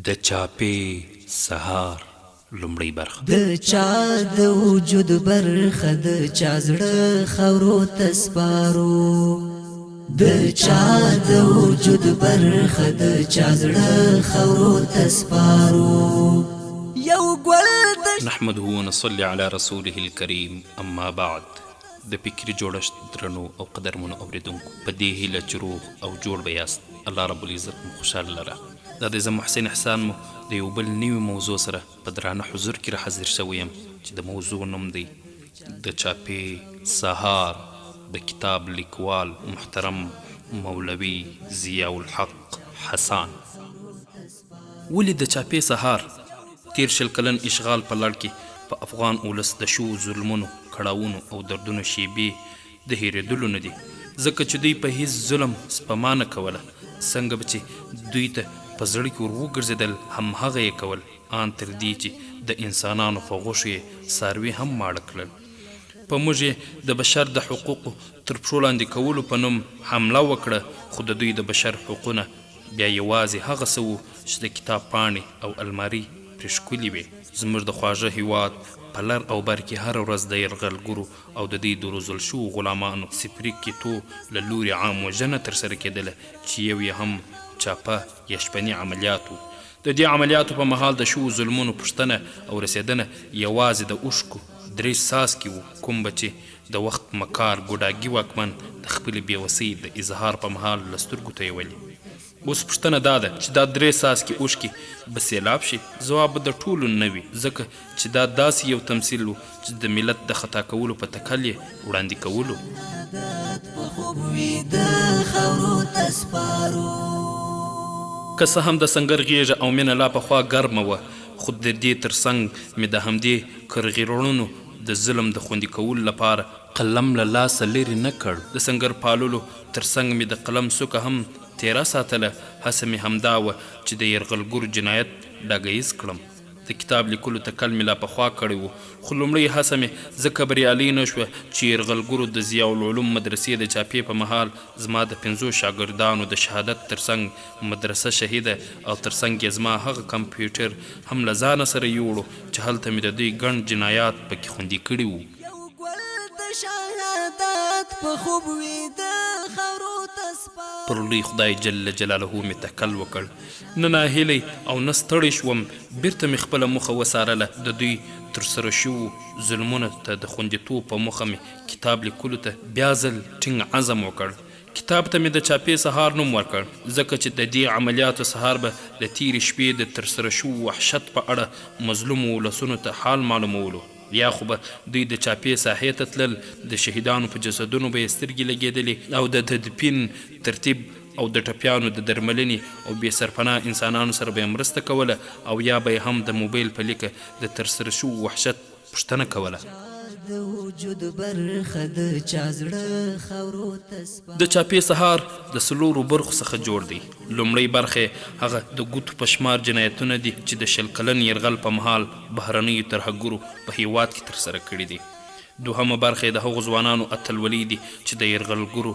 د چاپې سهار لومړی برخه. د چا د وجود برخه د چا زړه خاورو ته سپارو، د چا د وجود برخه د چا زړه خاورو ته سپارو. یو ګل د نحمده ونصلي على رسوله الكريم. اما بعد، د فکري جوړښت درنو او قدرمنو اوریدونکو، په دې هیله چې روغ او جوړ به یاست. الله رب العزت مو خوشحاله لره. دا د زه محسن احسان مو د یو بل نوي موضوع سره په درانه حضور کې را حاضر شوی یم چې د موضوع نوم دی د چاپې سهار، د کتاب لیکوال محترم مولوي ضیاء الحق حسان. ولې د چاپې سهار؟ تیر شل کلن اشغال په لړ کې په افغان اولس د شو ظلمونو، کړاوونو او دردونو شیبې د هېرېدلو نه دي، ځکه چې دوی په هیڅ ظلم سپما نه کوله. څنګه به چې دوی ته په زړه کې ور وګرځېدل، همهغه یې کول، ان تر دې چې د انسانانو په غوښو یې څاروي هم ماړه کړل. په موږ یې د بشر د حقوقو تر پښو لاندې کولو په نوم حمله وکړه، خو د دوی د بشر حقونه بیا یوازې هغه څه وو چې د کتاب پاڼې او الماري پرې ښکلي وې. زموږ د خواږه هیواد په لر او بر کې هره ورځ د یرغلګرو او د دې د روزل شوو غلامانو سپري کیتو له لورې عام وژنه ترسره کېدله، چې یو یې هم چاپه یا شپني عملیات و. د دې عملیاتو په مهال د شوو ظلمونو پوښتنه او رسېدنه یوازې د اوښکو 3 څاڅکي وو، کوم به چې د وخت مکار ګوډاګي واکمن د خپلې بېوسۍ د اظهار په مهال له سترګو تویولې. اوس پوښتنه دا ده چې دا 3 څاڅکي اوښکې به سیلاب شي؟ ځواب به د ټولو نه وي، ځکه چې دا داسې یو تمثیل و چې د ملت د خطا کولو په تکل یې وړاندې کولو. که څه هم د سنګر غیږه او مینه لا پخوا ګرمه وه، خو د دې تر څنګ مې د همدې کرغېړنو د ظلم د خوندي کولو لپاره قلم له لاسه لرې نه کړ. د سنګر پاللو تر څنګ مې د قلم څوکه هم تیره ساتله. هڅه مې همدا وه چې د یرغلګرو جنایت ډاګیز کړم. د کتاب لیکلو تکل مې لا پخوا کړی و، خو لومړۍ هڅه مې ځکه بریالۍ نه شوه چې یرغلګرو د ضیاء العلوم مدرسې د چاپې په مهال زما د 5 شاګردانو د شهادت ترڅنګ مدرسه شهیده او ترڅنګ یې زما هغه کمپیوټر هم له ځانه سره یوړو چې هلته مې د دوی ګڼ جنایات پکې خوندي کړي وو. پر لوی خدای جل جلاله مې تکل وکړ. نه ناهیلی او نه ستړی شوم، بیرته مې خپله موخه وڅارله. د دوی ترسره شوو ظلمونو ته د خوندیتوب په موخه مې کتاب لیکلو ته بیا ځل ټینګ عزم وکړ. کتاب ته مې د چاپې سهار نوم ورکړ، ځکه چې د دې عملیاتو سهار به د تیرې شپې د ترسره شوو وحشت په اړه مظلومو ولسونو ته حال معلومولو. یا خو به دوی د چاپې ساحې ته تلل، د شهیدانو په جسدونو به یې سترګې لګېدلې او د تدفین ترتیب او د ټپیانو د درملنې او بې سرپناه انسانانو سره به یې مرسته کوله، او یا به یې هم د موبایل په لیکه د ترسره شوو وحشت پوښتنه کوله. د چاپې سهار د 4 برخو څخه جوړ دی. لومړۍ برخه هغه د ګوتو په شمار جنایتونه دي چې د 20 کلن یرغل په مهال بهرنیو ترهګرو په هیواد کې ترسره کړي دي. دوهمه برخه د هغو ځوانانو اتلولي دي چې د یرغلګرو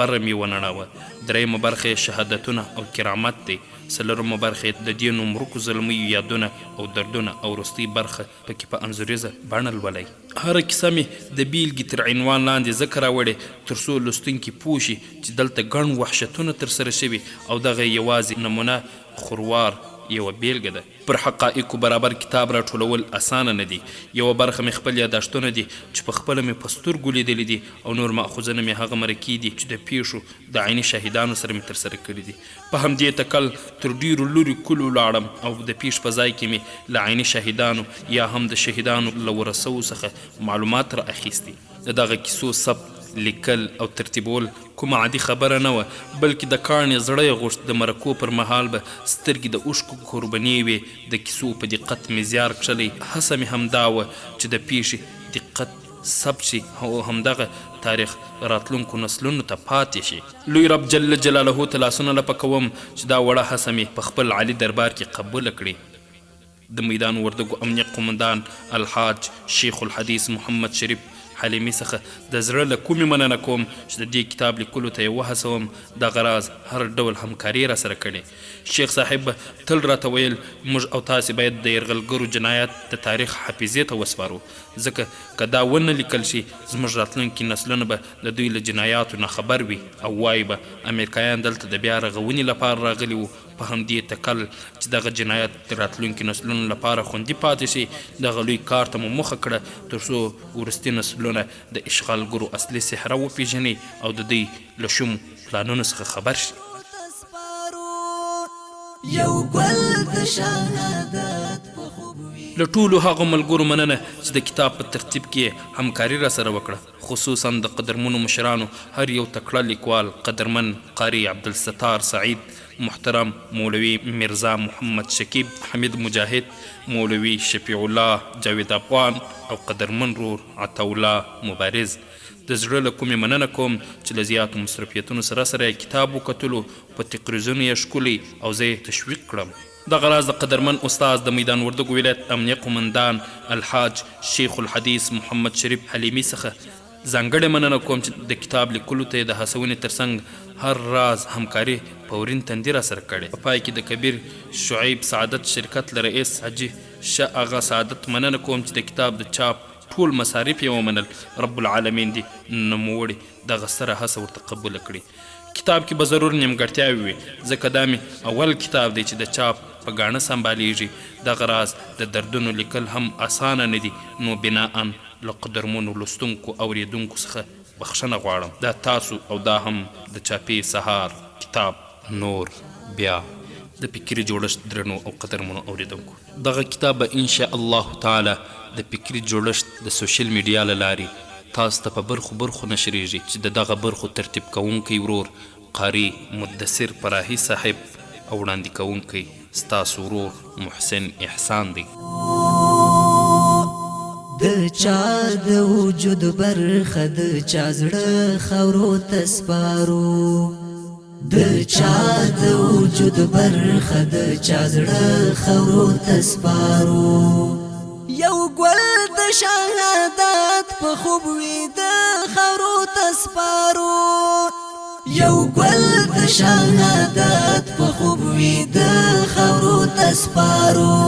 بره مې ونړاوه. دریمه برخه شهادتونه او کرامت دی. څلورمه برخه د دې نومرکو ظلمیو یادونه او دردونه، او وروستۍ برخه پکې په انځوریزه بڼه لولئ. هره کیسه مې د بیلګې تر عنوان لاندې ځکه راوړې تر څو لوستونکي پوه شي چې دلته ګڼ وحشتونه ترسره شوي او دغه یوازې نمونه خوروار یوه بیلګه ده. پر حقایقو برابر کتاب راټولول اسانه نه دي. یوه برخه مې خپل یاداشتونه دي چې په خپله مې په سترګو لیدلي دي، او نور ماخوذونه مې هغه مرکې دي چې د پیښو د عیني شاهدانو سره مې ترسره کړي دي. په همدې تکل تر ډیرو لوري کلو لاړم او د پیښ په ځای کې مې له عیني شاهدانو یا هم د شهیدانو له ورثو څخه معلومات را اخیستي. د دغه کیسو ثبت، لیکل او ترتیبول کومه عادي خبره نه وه، بلکې د کاڼې زړه یې غوښت. د مرکو پر مهال به سترګې د اوښکو قرباني وې. د کیسو په دقت مې زیار کښلی. هڅه مې همدا وه چې د پیښې دقت ثبت شي او همدغه تاریخ راتلونکو نسلونو ته پاتې شي. لوی رب جل جلاله ته لاسونه لپه کوم چې دا وړه هڅه مې په خپل عالي دربار کې قبوله کړي. د میدان وردګو امنیه قومندان الحاج شیخ الحدیث محمد شریف حلیمي څخه د زړه له کومې مننه کوم چې د دې کتاب لیکلو ته یې وهڅوم دغه راز هر ډول همکاري راسره کړې. شیخ صاحب به تل راته ویل موږ او تاسې باید د یرغلګرو جنایات د تاریخ حافظې ته وسپارو، ځکه که دا ونه لیکل شي زموږ راتلونکي نسلونه به د دوی له جنایاتو نه خبر وي او وایي به امریکایان دلته د بیا رغونې لپاره راغلي وو. په همدې تکل چې دغه جنایت د راتلونکي نسلونو لپاره خوندي پاتې شي دغه لوی کار ته مو مخه کړه تر څو وروستي نسلونه د اشغالګرو اصلي صحرا وپېژني او د دوی له شوم پلانونو څخه خبر شي. له ټولو هغو ملګرو مننه چې د کتاب په ترتیب کې همکاري راسره وکړه، خصوصا د قدرمنو مشرانو هر یو تکړه لیکوال قدرمن قاری عبدالستار سعید، محترم مولوی مرزا محمد شکیب، حمید مجاهد، مولوی شفیع الله جاوید افغان او قدرمن رور عطاالله مبارز. د زړه له کومې مننه کوم چې له زیاتو مصرفیتونو سره سره کتاب وکتلو، په تقریزونو یې ښکلی او زه یې تشویق کړم. دغه راز د قدرمن استاد د میدان وردګو ولایت امنیه قومندان الحاج شیخ الحدیث محمد شریف حلیمي څخه ځانګړې مننه کوم چې د کتاب لیکلو ته یې د هڅونې ترڅنګ هر راز همکاري په ورین تندي راسره کړې. په پای کې د کبیر شعیب سعادت شرکت له رئیس حاجي شاه اغا سعادت مننه کوم چې د کتاب د چاپ ټول مصارف یې ومنل. رب العالمین دې نوموړي دغه ستره هڅه ورته قبوله کړي. کتاب کې به ضرور نیمګړتیاوې وي ځکه دا مې اول کتاب دی چې د چاپ په ګاڼه سمبالیږي. دغه راز د دردونو لیکل هم اسانه نه دي، نو بناءً له قدرمنو لوستونکو اوریدونکو څخه بخښنه غواړم. دا تاسو او دا هم د چاپي سهار کتاب نور بیا د فکري جوړښت درنو او قدرمنو اوریدونکو، دغه کتاب به انشاء الله تعالی د فکري جوړښت د سوشل میډیا له لارې تاسو ته په برخو نشریږي چې د دغه برخو ترتیب کوونکی ورور قاری مدثر پراهی صاحب او وړاندې کوونکی ستاسو ورور محسن احسان دی. د چا د وجود برخه د چا زړه خاورو ته سپارو، د چا د وجود برخه د چا زړه خاورو ته سپارو. یو ګل د شهادت په خوب وي د خاورو ته سپارو، یو ګل د شهادت په خوب وي د خاورو ته سپارو.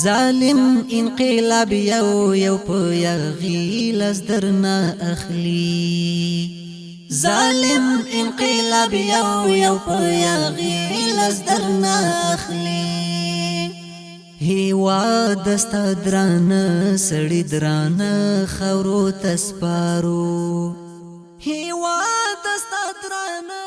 ظالم انقلاب یو په یغی لس درنه اخلي، ظالم انقلاب یو په یغی لس درنه اخلي. هیواد دستا درانه سړی درانه خاورو ته سپارو، هیواد دستا درانه